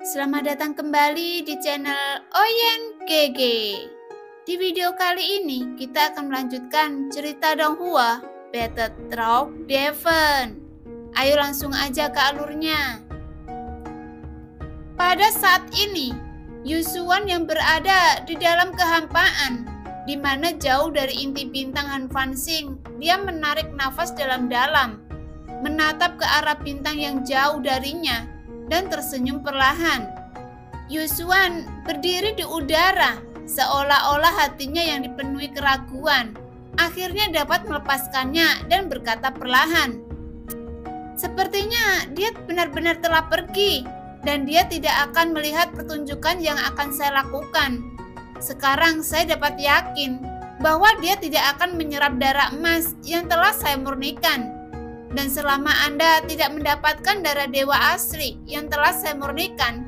Selamat datang kembali di channel Oyen GG. Di video kali ini kita akan melanjutkan cerita Donghua Battle Through Heaven. Ayo langsung aja ke alurnya. Pada saat ini, Yusuan yang berada di dalam kehampaan, di mana jauh dari inti bintang Han Fanxing, dia menarik nafas dalam-dalam, menatap ke arah bintang yang jauh darinya, dan tersenyum perlahan. Yusuan berdiri di udara, seolah-olah hatinya yang dipenuhi keraguan, akhirnya dapat melepaskannya dan berkata perlahan, "Sepertinya dia benar-benar telah pergi, dan dia tidak akan melihat pertunjukan yang akan saya lakukan. Sekarang saya dapat yakin bahwa dia tidak akan menyerap darah emas yang telah saya murnikan. Dan selama Anda tidak mendapatkan darah dewa asli yang telah saya murnikan,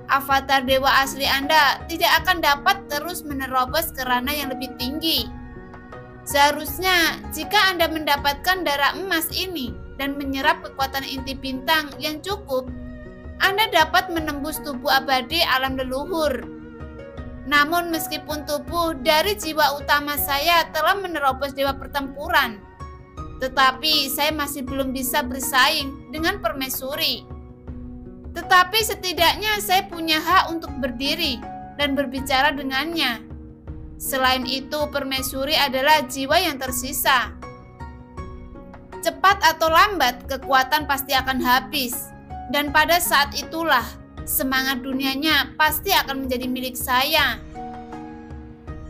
avatar dewa asli Anda tidak akan dapat terus menerobos ke ranah yang lebih tinggi. Seharusnya jika Anda mendapatkan darah emas ini dan menyerap kekuatan inti bintang yang cukup, Anda dapat menembus tubuh abadi alam leluhur. Namun meskipun tubuh dari jiwa utama saya telah menerobos dewa pertempuran, tetapi saya masih belum bisa bersaing dengan permaisuri. Tetapi setidaknya saya punya hak untuk berdiri dan berbicara dengannya. Selain itu, permaisuri adalah jiwa yang tersisa. Cepat atau lambat, kekuatan pasti akan habis. Dan pada saat itulah, semangat dunianya pasti akan menjadi milik saya."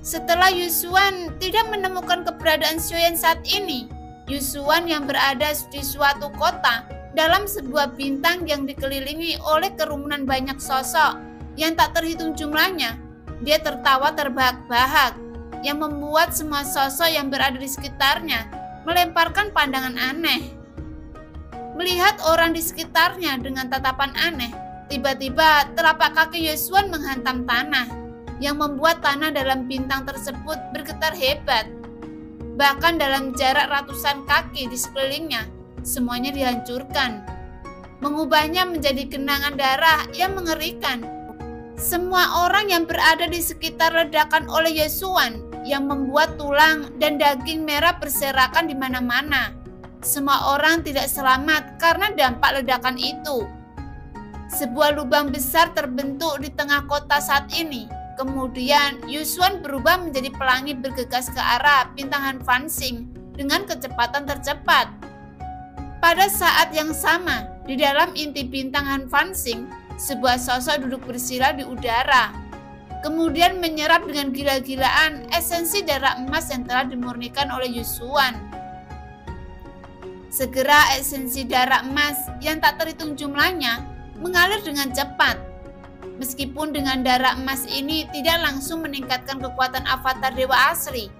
Setelah Yusuan tidak menemukan keberadaan Xiaoyan saat ini, Yusuan yang berada di suatu kota dalam sebuah bintang yang dikelilingi oleh kerumunan banyak sosok yang tak terhitung jumlahnya, dia tertawa terbahak-bahak yang membuat semua sosok yang berada di sekitarnya melemparkan pandangan aneh. Melihat orang di sekitarnya dengan tatapan aneh, tiba-tiba telapak kaki Yusuan menghantam tanah yang membuat tanah dalam bintang tersebut bergetar hebat. Bahkan dalam jarak ratusan kaki di sekelilingnya, semuanya dihancurkan, mengubahnya menjadi genangan darah yang mengerikan. Semua orang yang berada di sekitar ledakan oleh Yusuan yang membuat tulang dan daging merah berserakan di mana-mana. Semua orang tidak selamat karena dampak ledakan itu. Sebuah lubang besar terbentuk di tengah kota saat ini. Kemudian Yusuan berubah menjadi pelangi bergegas ke arah bintang Han Fanxing dengan kecepatan tercepat. Pada saat yang sama, di dalam inti bintang Han Fanxing, sebuah sosok duduk bersila di udara. Kemudian menyerap dengan gila-gilaan esensi darah emas yang telah dimurnikan oleh Yusuan. Segera esensi darah emas yang tak terhitung jumlahnya mengalir dengan cepat. Meskipun dengan darah emas ini tidak langsung meningkatkan kekuatan avatar dewa asli,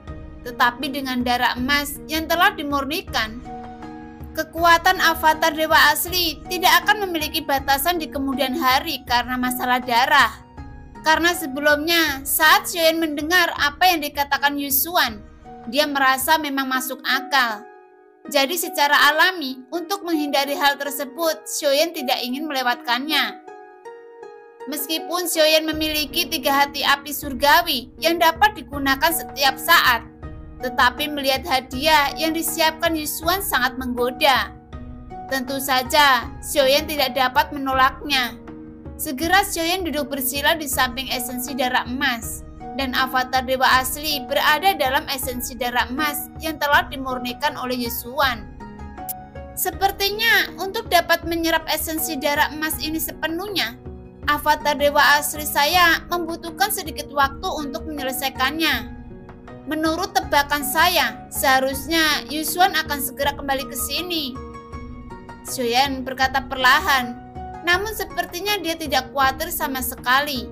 tetapi dengan darah emas yang telah dimurnikan, kekuatan avatar dewa asli tidak akan memiliki batasan di kemudian hari karena masalah darah. Karena sebelumnya, saat Xiaoyan mendengar apa yang dikatakan Yusuan, dia merasa memang masuk akal. Jadi secara alami, untuk menghindari hal tersebut, Xiaoyan tidak ingin melewatkannya. Meskipun Xiaoyan memiliki 3 hati api surgawi yang dapat digunakan setiap saat, tetapi melihat hadiah yang disiapkan Yusuan sangat menggoda. Tentu saja, Xiaoyan tidak dapat menolaknya. Segera Xiaoyan duduk bersila di samping esensi darah emas, dan avatar dewa asli berada dalam esensi darah emas yang telah dimurnikan oleh Yusuan. Sepertinya untuk dapat menyerap esensi darah emas ini sepenuhnya, avatar dewa asli saya membutuhkan sedikit waktu untuk menyelesaikannya. Menurut tebakan saya, seharusnya Yusuan akan segera kembali ke sini." Xiaoyan berkata perlahan. Namun sepertinya dia tidak khawatir sama sekali.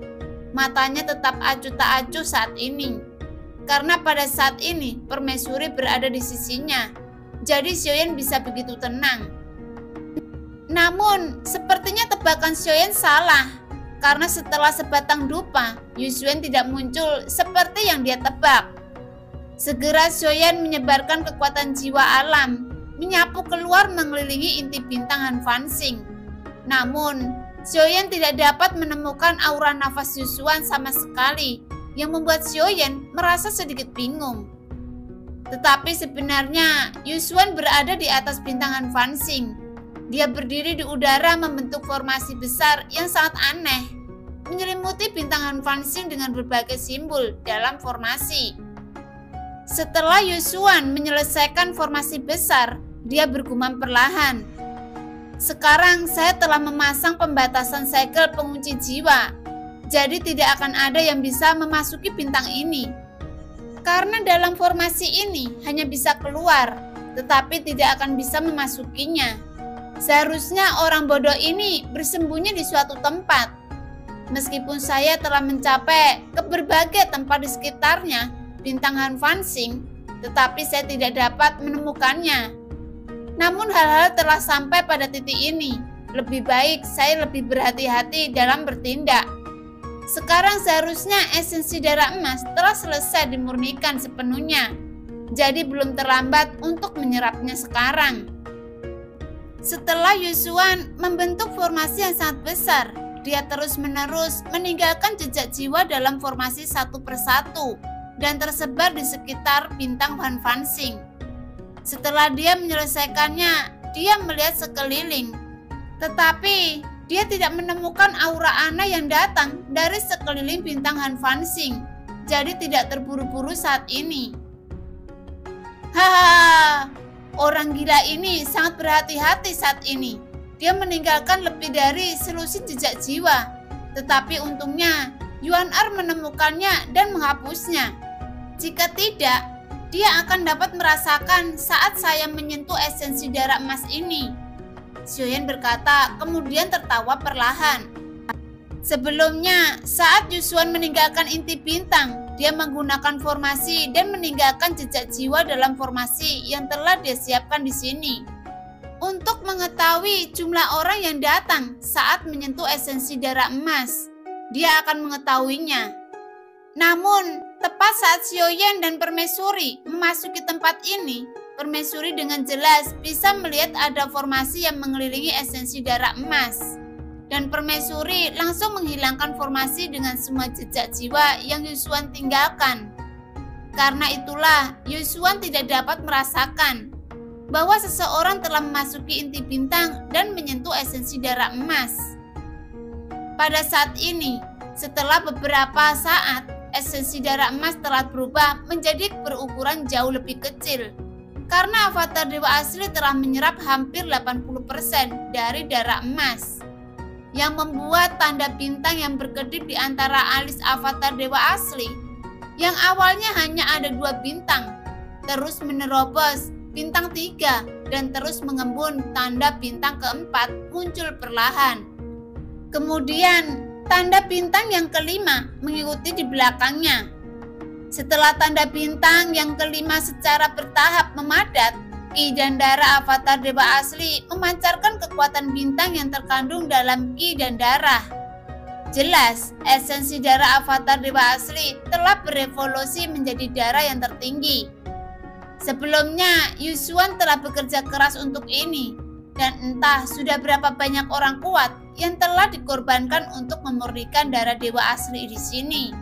Matanya tetap acuh tak acuh saat ini. Karena pada saat ini permaisuri berada di sisinya. Jadi Xiaoyan bisa begitu tenang. Namun sepertinya tebakan Xiaoyan salah. Karena setelah sebatang dupa, Yuxuan tidak muncul seperti yang dia tebak. Segera Xiaoyan menyebarkan kekuatan jiwa alam, menyapu keluar mengelilingi inti bintang Han Fanxing. Namun, Xiaoyan tidak dapat menemukan aura nafas Yuxuan sama sekali, yang membuat Xiaoyan merasa sedikit bingung. Tetapi sebenarnya Yuxuan berada di atas bintang Han Fanxing. Dia berdiri di udara membentuk formasi besar yang sangat aneh, menyelimuti bintang Han Fanxing dengan berbagai simbol dalam formasi. Setelah Yuxuan menyelesaikan formasi besar, dia bergumam perlahan. Sekarang saya telah memasang pembatasan segel pengunci jiwa, jadi tidak akan ada yang bisa memasuki bintang ini. Karena dalam formasi ini hanya bisa keluar, tetapi tidak akan bisa memasukinya. Seharusnya orang bodoh ini bersembunyi di suatu tempat. Meskipun saya telah mencapai ke berbagai tempat di sekitarnya bintang Han Fanxing, tetapi saya tidak dapat menemukannya. Namun hal-hal telah sampai pada titik ini. Lebih baik saya lebih berhati-hati dalam bertindak. Sekarang seharusnya esensi darah emas telah selesai dimurnikan sepenuhnya. Jadi belum terlambat untuk menyerapnya sekarang. Setelah Yuxuan membentuk formasi yang sangat besar, dia terus-menerus meninggalkan jejak jiwa dalam formasi satu persatu dan tersebar di sekitar bintang Han Fanxing. Setelah dia menyelesaikannya, dia melihat sekeliling. Tetapi dia tidak menemukan aura aneh yang datang dari sekeliling bintang Han Fanxing. Jadi tidak terburu-buru saat ini. Haha, orang gila ini sangat berhati-hati saat ini. Dia meninggalkan lebih dari selusin jejak jiwa. Tetapi untungnya Yuan-Er menemukannya dan menghapusnya. Jika tidak, dia akan dapat merasakan saat saya menyentuh esensi darah emas ini. Xiaoyan berkata, kemudian tertawa perlahan. Sebelumnya, saat Yuxuan meninggalkan inti bintang, dia menggunakan formasi dan meninggalkan jejak jiwa dalam formasi yang telah dia siapkan di sini. Untuk mengetahui jumlah orang yang datang saat menyentuh esensi darah emas, dia akan mengetahuinya. Namun, tepat saat Xiaoyan dan permaisuri memasuki tempat ini, permaisuri dengan jelas bisa melihat ada formasi yang mengelilingi esensi darah emas. Dan permaisuri langsung menghilangkan formasi dengan semua jejak jiwa yang Yuxuan tinggalkan. Karena itulah, Yuxuan tidak dapat merasakan bahwa seseorang telah memasuki inti bintang dan menyentuh esensi darah emas. Pada saat ini, setelah beberapa saat, esensi darah emas telah berubah menjadi berukuran jauh lebih kecil. Karena avatar dewa asli telah menyerap hampir 80% dari darah emas, yang membuat tanda bintang yang berkedip di antara alis avatar dewa asli, yang awalnya hanya ada 2 bintang, terus menerobos bintang 3 dan terus mengembun tanda bintang keempat muncul perlahan. Kemudian tanda bintang yang kelima mengikuti di belakangnya. Setelah tanda bintang yang kelima secara bertahap memadat, Ki dan darah avatar dewa asli memancarkan kekuatan bintang yang terkandung dalam Ki dan darah. Jelas, esensi darah avatar dewa asli telah berevolusi menjadi darah yang tertinggi. Sebelumnya, Yuxuan telah bekerja keras untuk ini, dan entah sudah berapa banyak orang kuat yang telah dikorbankan untuk memurnikan darah dewa asli di sini.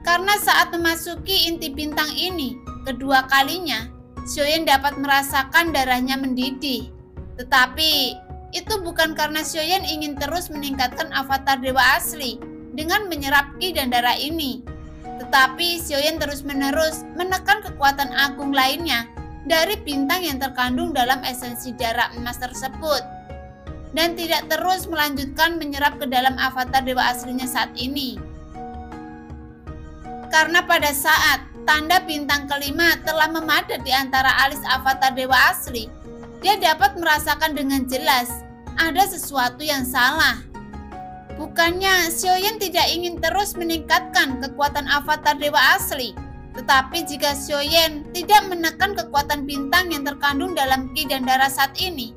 Karena saat memasuki inti bintang ini, kedua kalinya, Xiaoyan dapat merasakan darahnya mendidih. Tetapi, itu bukan karena Xiaoyan ingin terus meningkatkan avatar dewa asli dengan menyerap Ki dan darah ini. Tetapi Xiaoyan terus-menerus menekan kekuatan agung lainnya dari bintang yang terkandung dalam esensi darah emas tersebut. Dan tidak terus melanjutkan menyerap ke dalam avatar dewa aslinya saat ini. Karena pada saat tanda bintang kelima telah memadat di antara alis avatar dewa asli, dia dapat merasakan dengan jelas ada sesuatu yang salah. Bukannya Xiaoyan tidak ingin terus meningkatkan kekuatan avatar dewa asli, tetapi jika Xiaoyan tidak menekan kekuatan bintang yang terkandung dalam Qi dan darah saat ini,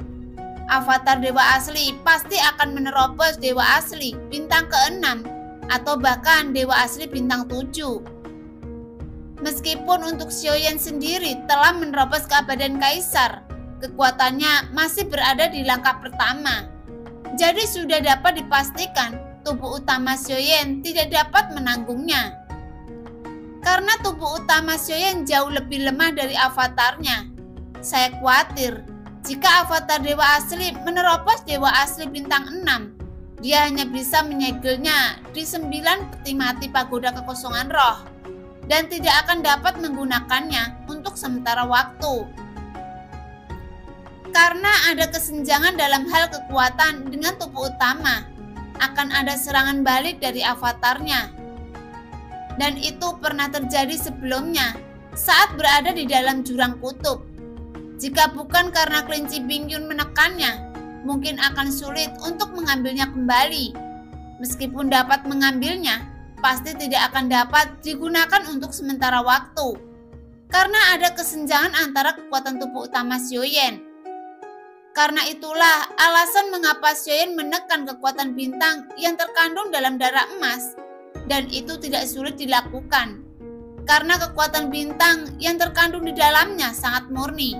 avatar dewa asli pasti akan menerobos dewa asli bintang ke-6 atau bahkan dewa asli bintang 7. Meskipun untuk Xiaoyan sendiri telah menerobos keabadian kaisar, kekuatannya masih berada di langkah pertama. Jadi sudah dapat dipastikan tubuh utama Xiaoyan tidak dapat menanggungnya. Karena tubuh utama Xiaoyan jauh lebih lemah dari avatarnya, saya khawatir jika avatar dewa asli menerobos dewa asli bintang 6, dia hanya bisa menyegelnya di 9 peti mati pagoda kekosongan roh dan tidak akan dapat menggunakannya untuk sementara waktu. Karena ada kesenjangan dalam hal kekuatan dengan tubuh utama, akan ada serangan balik dari avatarnya. Dan itu pernah terjadi sebelumnya saat berada di dalam jurang kutub. Jika bukan karena kelinci Bingyun menekannya, mungkin akan sulit untuk mengambilnya kembali. Meskipun dapat mengambilnya, pasti tidak akan dapat digunakan untuk sementara waktu. Karena ada kesenjangan antara kekuatan tubuh utama Xiaoyan. Karena itulah alasan mengapa Xiaoyan menekan kekuatan bintang yang terkandung dalam darah emas, dan itu tidak sulit dilakukan. Karena kekuatan bintang yang terkandung di dalamnya sangat murni,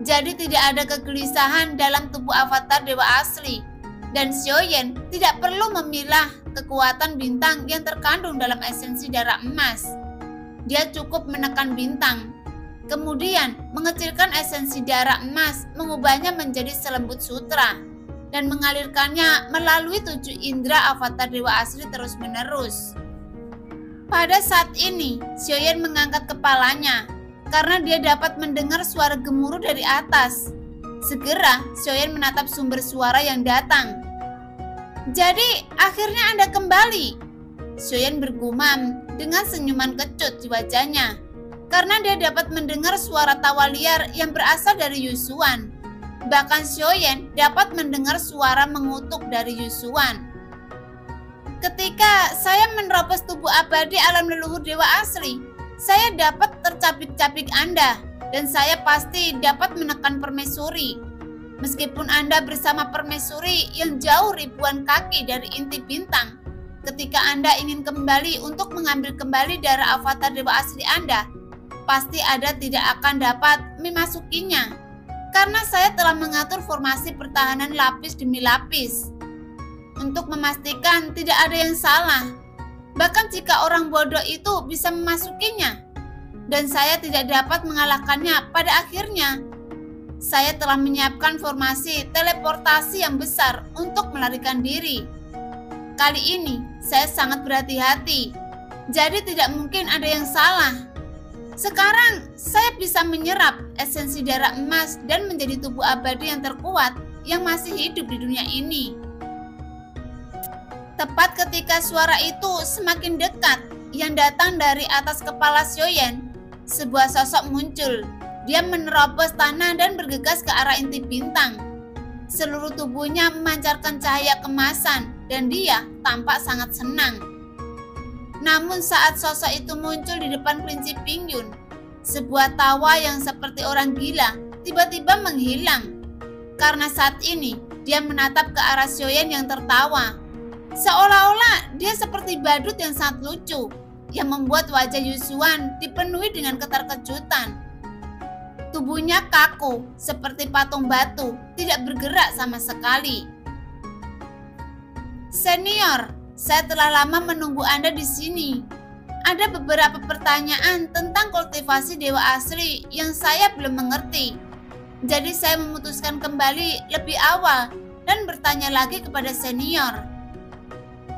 jadi tidak ada kegelisahan dalam tubuh avatar dewa asli, dan Xiaoyan tidak perlu memilah kekuatan bintang yang terkandung dalam esensi darah emas. Dia cukup menekan bintang, kemudian mengecilkan esensi darah emas, mengubahnya menjadi selembut sutra, dan mengalirkannya melalui 7 indera avatar dewa asli terus-menerus. Pada saat ini, Xiaoyan mengangkat kepalanya, karena dia dapat mendengar suara gemuruh dari atas. Segera, Xiaoyan menatap sumber suara yang datang. "Jadi, akhirnya Anda kembali," Xiaoyan bergumam dengan senyuman kecut di wajahnya, karena dia dapat mendengar suara tawa liar yang berasal dari Yusuan. Bahkan Xiaoyan dapat mendengar suara mengutuk dari Yusuan. "Ketika saya menerobos tubuh abadi alam leluhur dewa asli, saya dapat tercapik-capik Anda, dan saya pasti dapat menekan permaisuri. Meskipun Anda bersama permaisuri yang jauh ribuan kaki dari inti bintang, ketika Anda ingin kembali untuk mengambil kembali darah avatar dewa asli Anda, pasti Anda tidak akan dapat memasukinya, karena saya telah mengatur formasi pertahanan lapis demi lapis untuk memastikan tidak ada yang salah. Bahkan jika orang bodoh itu bisa memasukinya, dan saya tidak dapat mengalahkannya pada akhirnya, saya telah menyiapkan formasi teleportasi yang besar untuk melarikan diri. Kali ini saya sangat berhati-hati, jadi tidak mungkin ada yang salah. Sekarang saya bisa menyerap esensi darah emas dan menjadi tubuh abadi yang terkuat yang masih hidup di dunia ini." Tepat ketika suara itu semakin dekat yang datang dari atas kepala Xiaoyan, sebuah sosok muncul. Dia menerobos tanah dan bergegas ke arah inti bintang. Seluruh tubuhnya memancarkan cahaya kemasan dan dia tampak sangat senang. Namun saat sosok itu muncul di depan kelinci Bingyun, sebuah tawa yang seperti orang gila tiba-tiba menghilang. Karena saat ini dia menatap ke arah Xiaoyan yang tertawa. Seolah-olah dia seperti badut yang sangat lucu, yang membuat wajah Yusuan dipenuhi dengan keterkejutan. Tubuhnya kaku, seperti patung batu, tidak bergerak sama sekali. "Senior, saya telah lama menunggu Anda di sini. Ada beberapa pertanyaan tentang kultivasi dewa asli yang saya belum mengerti. Jadi saya memutuskan kembali lebih awal dan bertanya lagi kepada senior."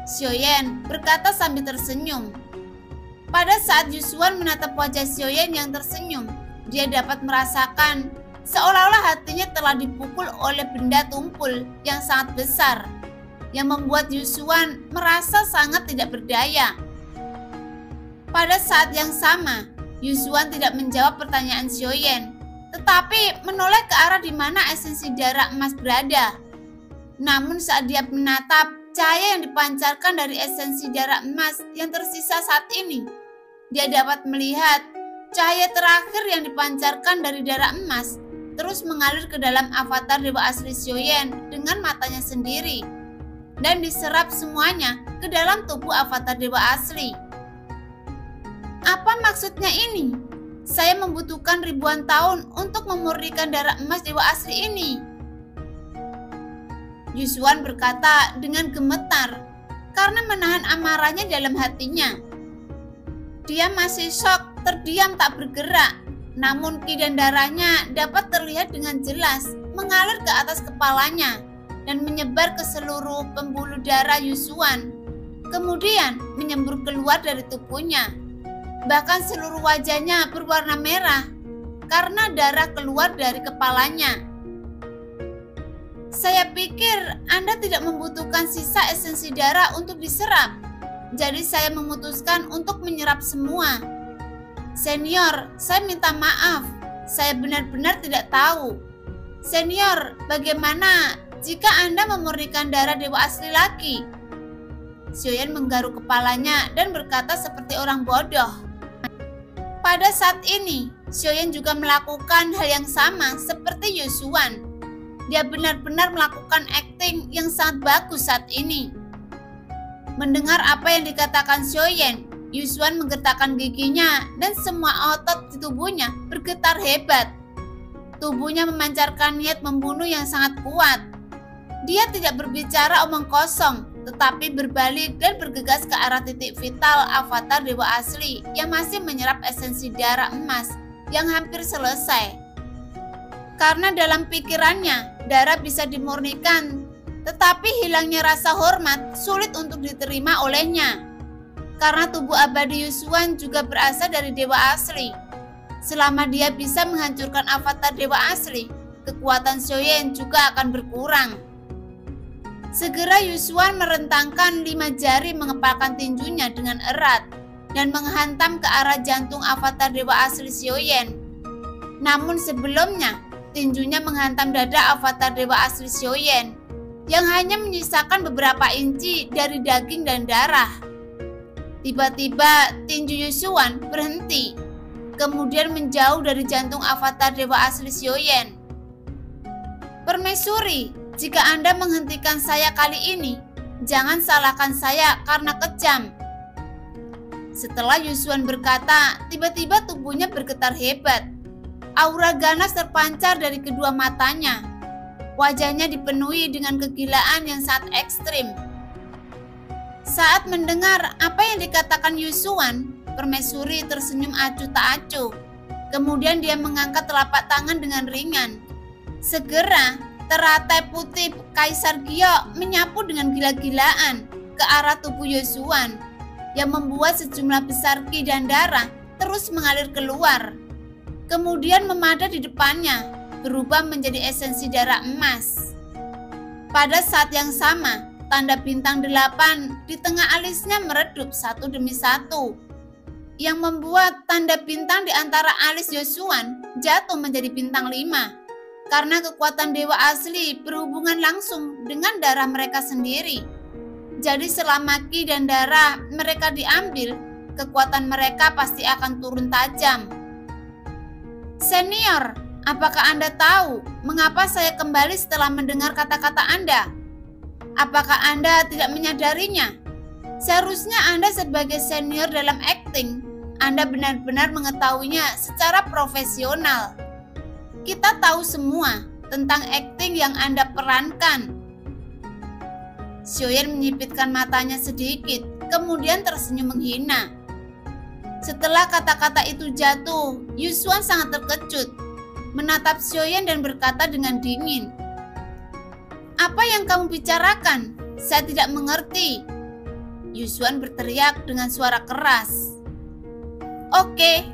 Xiaoyan berkata sambil tersenyum. Pada saat Yusuan menatap wajah Xiaoyan yang tersenyum, dia dapat merasakan seolah-olah hatinya telah dipukul oleh benda tumpul yang sangat besar, yang membuat Yusuan merasa sangat tidak berdaya. Pada saat yang sama, Yusuan tidak menjawab pertanyaan Xiaoyan, tetapi menoleh ke arah di mana esensi darah emas berada. Namun saat dia menatap cahaya yang dipancarkan dari esensi darah emas yang tersisa saat ini, dia dapat melihat cahaya terakhir yang dipancarkan dari darah emas terus mengalir ke dalam avatar Dewa Asli Xiaoyan dengan matanya sendiri dan diserap semuanya ke dalam tubuh avatar Dewa Asli. Apa maksudnya ini? Saya membutuhkan ribuan tahun untuk memurnikan darah emas Dewa Asli ini. Yusuan berkata dengan gemetar karena menahan amarahnya dalam hatinya. Dia masih syok, terdiam tak bergerak, namun ki dan darahnya dapat terlihat dengan jelas mengalir ke atas kepalanya dan menyebar ke seluruh pembuluh darah Yusuan, kemudian menyembur keluar dari tubuhnya. Bahkan seluruh wajahnya berwarna merah karena darah keluar dari kepalanya. Saya pikir Anda tidak membutuhkan sisa esensi darah untuk diserap, jadi saya memutuskan untuk menyerap semua. Senior, saya minta maaf, saya benar-benar tidak tahu. Senior, bagaimana jika Anda memurnikan darah Dewa Asli lagi? Xiaoyan menggaruk kepalanya dan berkata seperti orang bodoh. Pada saat ini, Xiaoyan juga melakukan hal yang sama seperti Yusuan. Dia benar-benar melakukan akting yang sangat bagus saat ini. Mendengar apa yang dikatakan Xiaoyan, Yusuan menggetarkan giginya dan semua otot di tubuhnya bergetar hebat. Tubuhnya memancarkan niat membunuh yang sangat kuat. Dia tidak berbicara omong kosong, tetapi berbalik dan bergegas ke arah titik vital avatar Dewa Asli yang masih menyerap esensi darah emas yang hampir selesai. Karena dalam pikirannya, darah bisa dimurnikan, tetapi hilangnya rasa hormat sulit untuk diterima olehnya. Karena tubuh abadi Yusuan juga berasal dari Dewa Asli. Selama dia bisa menghancurkan avatar Dewa Asli, kekuatan Xiaoyan juga akan berkurang. Segera Yusuan merentangkan 5 jari mengepalkan tinjunya dengan erat dan menghantam ke arah jantung avatar Dewa Asli Xiaoyan. Namun sebelumnya, tinjunya menghantam dada avatar Dewa Asli Xiaoyan yang hanya menyisakan beberapa inci dari daging dan darah. Tiba-tiba tinju Yusuan berhenti, kemudian menjauh dari jantung avatar Dewa Asli Xiaoyan. Permaisuri, jika Anda menghentikan saya kali ini, jangan salahkan saya karena kejam. Setelah Yusuan berkata, tiba-tiba tubuhnya bergetar hebat. Aura ganas terpancar dari kedua matanya. Wajahnya dipenuhi dengan kegilaan yang sangat ekstrim. Saat mendengar apa yang dikatakan Yusuan, Permaisuri tersenyum acuh tak acuh. Kemudian dia mengangkat telapak tangan dengan ringan. Segera, teratai putih Kaisar Gyo menyapu dengan gila-gilaan ke arah tubuh Yusuan yang membuat sejumlah besar ki dan darah terus mengalir keluar. Kemudian memadat di depannya, berubah menjadi esensi darah emas. Pada saat yang sama, tanda bintang 8 di tengah alisnya meredup satu demi satu, yang membuat tanda bintang di antara alis Yusuan jatuh menjadi bintang 5, karena kekuatan Dewa Asli berhubungan langsung dengan darah mereka sendiri. Jadi selama ki dan darah mereka diambil, kekuatan mereka pasti akan turun tajam. Senior, apakah Anda tahu mengapa saya kembali setelah mendengar kata-kata Anda? Apakah Anda tidak menyadarinya? Seharusnya Anda sebagai senior dalam akting, Anda benar-benar mengetahuinya secara profesional. Kita tahu semua tentang akting yang Anda perankan. Xiaoyan menyipitkan matanya sedikit, kemudian tersenyum menghina. Setelah kata-kata itu jatuh, Yusuan sangat terkejut, menatap Xiaoyan dan berkata dengan dingin, "Apa yang kamu bicarakan? Saya tidak mengerti." Yusuan berteriak dengan suara keras. "Oke,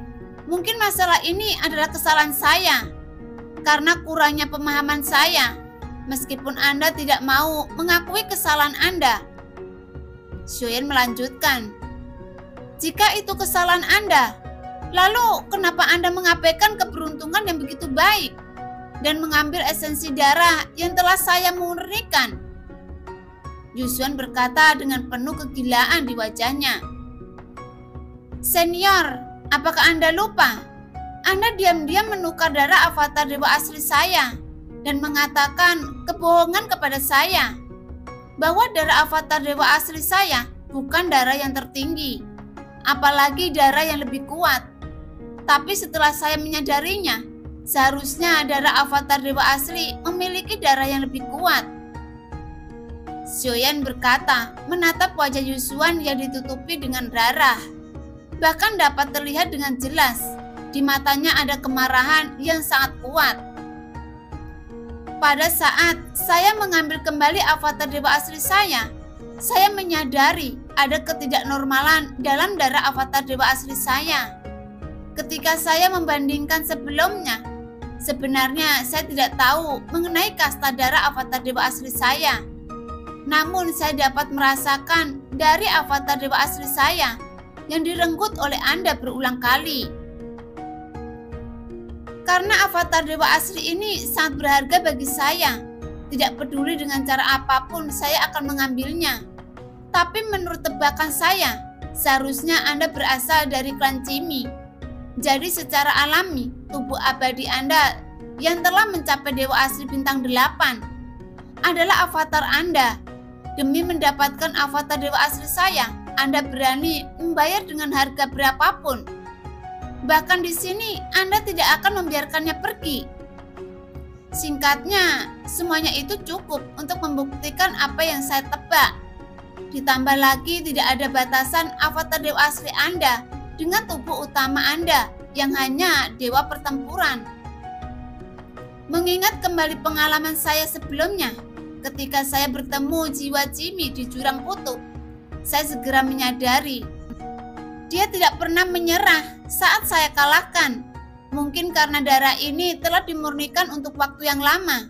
mungkin masalah ini adalah kesalahan saya, karena kurangnya pemahaman saya, meskipun Anda tidak mau mengakui kesalahan Anda." Xiaoyan melanjutkan, "Jika itu kesalahan Anda, lalu kenapa Anda mengabaikan keberuntungan yang begitu baik dan mengambil esensi darah yang telah saya murnikan Yusuan berkata dengan penuh kegilaan di wajahnya. Senior, apakah Anda lupa? Anda diam-diam menukar darah avatar dewa asli saya dan mengatakan kebohongan kepada saya bahwa darah avatar dewa asli saya bukan darah yang tertinggi, apalagi darah yang lebih kuat. Tapi setelah saya menyadarinya, seharusnya darah avatar dewa asli memiliki darah yang lebih kuat. Xiaoyan berkata, menatap wajah Yusuan yang ditutupi dengan darah. Bahkan dapat terlihat dengan jelas, di matanya ada kemarahan yang sangat kuat. Pada saat saya mengambil kembali avatar dewa asli saya menyadari ada ketidaknormalan dalam darah avatar dewa asli saya. Ketika saya membandingkan sebelumnya, sebenarnya saya tidak tahu mengenai kasta darah avatar dewa asli saya. Namun saya dapat merasakan dari avatar dewa asli saya yang direnggut oleh Anda berulang kali. Karena avatar dewa asli ini sangat berharga bagi saya, tidak peduli dengan cara apapun saya akan mengambilnya. Tapi menurut tebakan saya, seharusnya Anda berasal dari klan Cimi. Jadi secara alami, tubuh abadi Anda yang telah mencapai dewa asli bintang 8 adalah avatar Anda. Demi mendapatkan avatar dewa asli saya, Anda berani membayar dengan harga berapapun. Bahkan di sini Anda tidak akan membiarkannya pergi. Singkatnya, semuanya itu cukup untuk membuktikan apa yang saya tebak. Ditambah lagi tidak ada batasan avatar dewa asli Anda dengan tubuh utama Anda yang hanya dewa pertempuran. Mengingat kembali pengalaman saya sebelumnya, ketika saya bertemu jiwa Cimi di jurang kutub, saya segera menyadari dia tidak pernah menyerah saat saya kalahkan. Mungkin karena darah ini telah dimurnikan untuk waktu yang lama,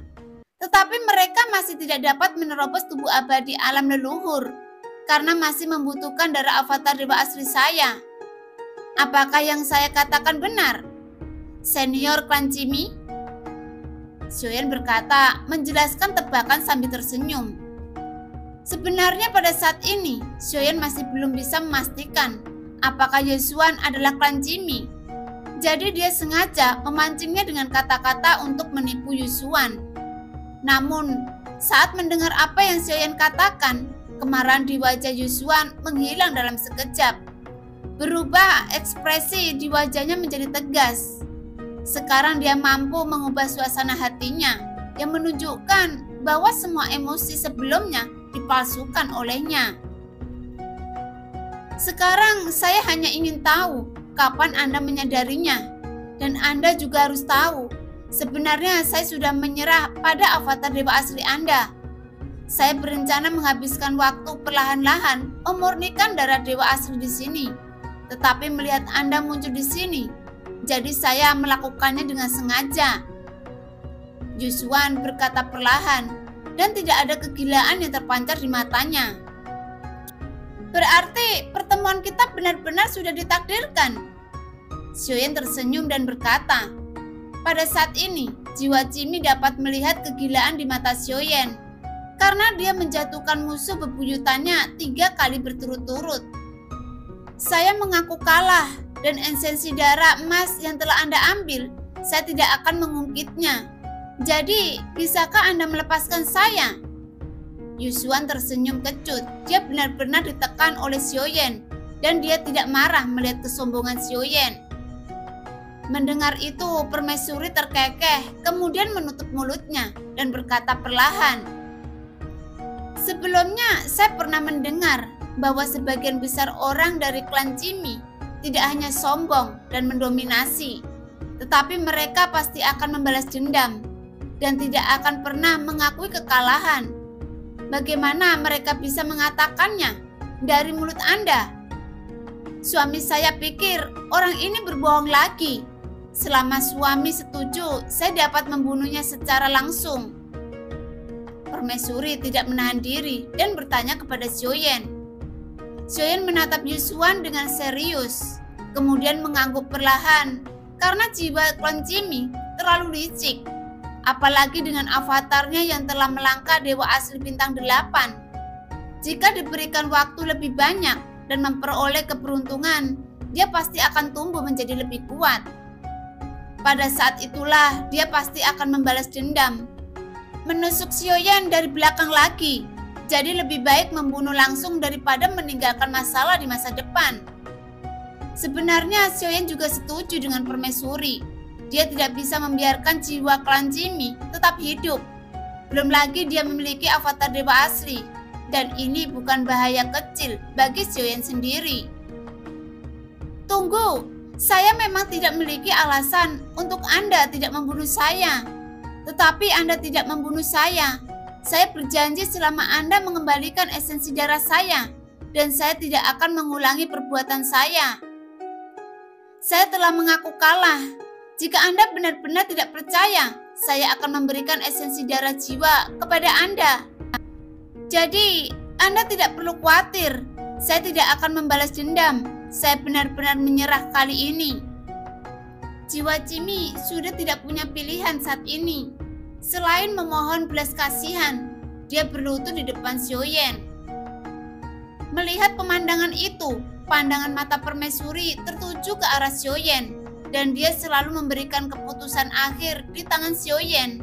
tetapi mereka masih tidak dapat menerobos tubuh abadi alam leluhur karena masih membutuhkan darah avatar dewa asli saya. Apakah yang saya katakan benar, senior klan Cimi? Xiaoyan berkata, menjelaskan tebakan sambil tersenyum. Sebenarnya pada saat ini, Xiaoyan masih belum bisa memastikan apakah Yusuan adalah klan Cimi. Jadi dia sengaja memancingnya dengan kata-kata untuk menipu Yusuan. Namun, saat mendengar apa yang Xiaoyan katakan, kemarahan di wajah Yusuan menghilang dalam sekejap. Berubah ekspresi di wajahnya menjadi tegas. Sekarang dia mampu mengubah suasana hatinya yang menunjukkan bahwa semua emosi sebelumnya dipalsukan olehnya. Sekarang saya hanya ingin tahu kapan Anda menyadarinya. Dan Anda juga harus tahu, sebenarnya saya sudah menyerah pada avatar dewa asli Anda. Saya berencana menghabiskan waktu perlahan-lahan memurnikan darah dewa asli di sini. Tetapi melihat Anda muncul di sini, jadi saya melakukannya dengan sengaja. Yusuan berkata perlahan dan tidak ada kegilaan yang terpancar di matanya. Berarti pertemuan kita benar-benar sudah ditakdirkan. Xiaoyan tersenyum dan berkata, pada saat ini jiwa Cimi dapat melihat kegilaan di mata Xiaoyan karena dia menjatuhkan musuh bebuyutannya 3 kali berturut-turut. Saya mengaku kalah dan esensi darah emas yang telah Anda ambil, saya tidak akan mengungkitnya. Jadi, bisakah Anda melepaskan saya? Yusuan tersenyum kecut. Dia benar-benar ditekan oleh Xiaoyan dan dia tidak marah melihat kesombongan Xiaoyan. Mendengar itu, permaisuri terkekeh, kemudian menutup mulutnya dan berkata perlahan, sebelumnya saya pernah mendengar bahwa sebagian besar orang dari klan Cimi tidak hanya sombong dan mendominasi, tetapi mereka pasti akan membalas dendam dan tidak akan pernah mengakui kekalahan. Bagaimana mereka bisa mengatakannya dari mulut Anda? Suami saya pikir orang ini berbohong lagi. Selama suami setuju, saya dapat membunuhnya secara langsung. Permaisuri tidak menahan diri dan bertanya kepada Xiaoyan. Xiaoyan menatap Yusuan dengan serius, kemudian mengangguk perlahan karena jiwa klan Cimi terlalu licik, apalagi dengan avatarnya yang telah melangkah dewa asli bintang 8. Jika diberikan waktu lebih banyak dan memperoleh keberuntungan, dia pasti akan tumbuh menjadi lebih kuat. Pada saat itulah dia pasti akan membalas dendam. Menusuk Xiaoyan dari belakang lagi, jadi lebih baik membunuh langsung daripada meninggalkan masalah di masa depan. Sebenarnya Xiaoyan juga setuju dengan permaisuri. Dia tidak bisa membiarkan jiwa klan Jimmy tetap hidup. Belum lagi dia memiliki avatar dewa asli, dan ini bukan bahaya kecil bagi Xiaoyan sendiri. Tunggu, saya memang tidak memiliki alasan untuk Anda tidak membunuh saya. Tetapi Anda tidak membunuh saya. Saya berjanji selama Anda mengembalikan esensi darah saya, dan saya tidak akan mengulangi perbuatan saya. Saya telah mengaku kalah. Jika Anda benar-benar tidak percaya, saya akan memberikan esensi darah jiwa kepada Anda. Jadi, Anda tidak perlu khawatir. Saya tidak akan membalas dendam. Saya benar-benar menyerah kali ini. Jiwa Jimmy sudah tidak punya pilihan saat ini. Selain memohon belas kasihan, dia berlutut di depan Xiaoyan. Melihat pemandangan itu, pandangan mata permaisuri tertuju ke arah Xiaoyan, dan dia selalu memberikan keputusan akhir di tangan Xiaoyan.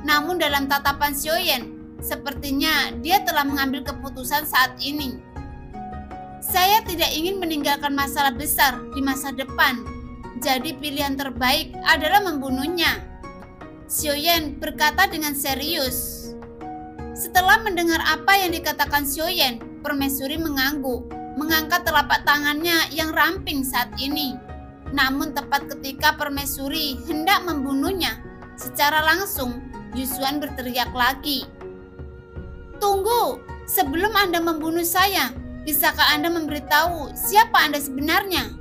Namun dalam tatapan Xiaoyan, sepertinya dia telah mengambil keputusan saat ini. Saya tidak ingin meninggalkan masalah besar di masa depan, jadi pilihan terbaik adalah membunuhnya. Xiaoyan berkata dengan serius. Setelah mendengar apa yang dikatakan Xiaoyan, permaisuri mengangguk, mengangkat telapak tangannya yang ramping saat ini. Namun tepat ketika permaisuri hendak membunuhnya, secara langsung Yusuan berteriak lagi. Tunggu, sebelum Anda membunuh saya, bisakah Anda memberitahu siapa Anda sebenarnya?